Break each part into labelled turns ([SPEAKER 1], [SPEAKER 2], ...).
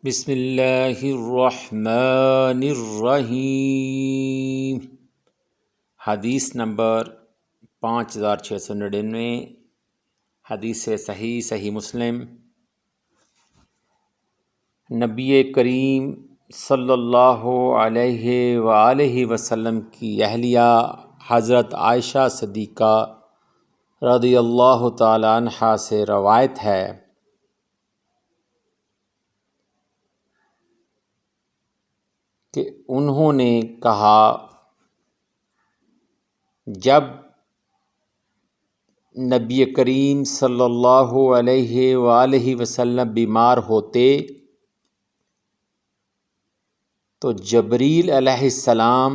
[SPEAKER 1] بسم اللہ الرحمن الرحیم۔ حدیث نمبر 5699، حدیث صحیح مسلم۔ نبی کریم صلی اللہ علیہ وآلہ وسلم کی اہلیہ حضرت عائشہ صدیقہ رضی اللہ تعالی عنہا سے روایت ہے کہ انہوں نے کہا، جب نبی کریم صلی اللہ علیہ وآلہ وسلم بیمار ہوتے تو جبریل علیہ السلام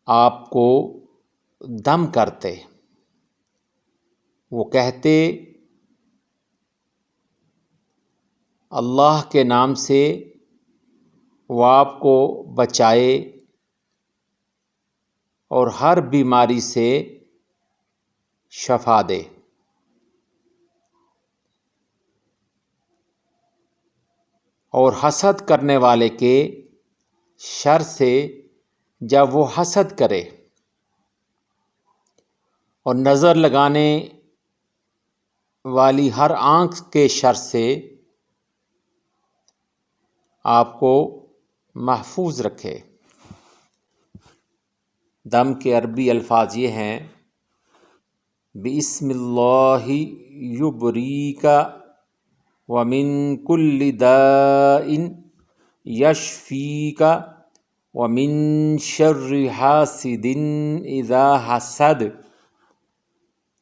[SPEAKER 1] آپ کو دم کرتے، وہ کہتے اللہ کے نام سے وہ آپ کو بچائے اور ہر بیماری سے شفا دے۔ اور حسد کرنے والے کے شر سے جب وہ حسد کرے، اور نظر لگانے والی ہر آنکھ کے شر سے آپ کو محفوظ رکھے۔ دم کے عربی الفاظ یہ ہیں: بسم اللہ یبریک ومن کل داء یشفیک ومن شر حاسد اذا حسد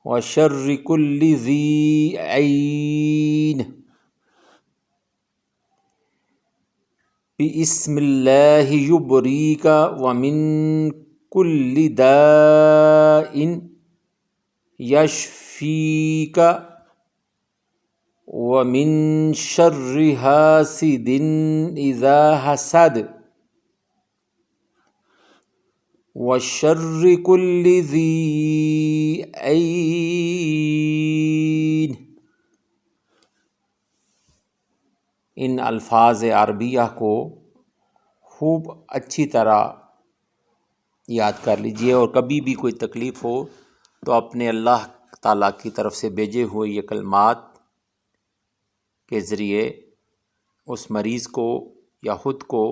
[SPEAKER 1] وشر کل ذی عین۔ بسم اللہ یبریک ومن کل داء یشفیک ومن شر حاسد اذا حسد وشر کل ذی عین۔ ان الفاظ عربیہ کو خوب اچھی طرح یاد کر لیجئے، اور کبھی بھی کوئی تکلیف ہو تو اپنے اللہ تعالیٰ کی طرف سے بھیجے ہوئے یہ کلمات کے ذریعے اس مریض کو یا خود کو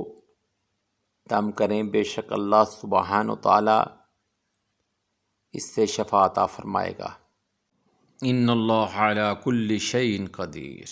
[SPEAKER 1] دم کریں، بے شک اللہ سبحانہ و تعالیٰ اس سے شفا عطا فرمائے گا۔ ان اللہ علی کل شیء قدیر۔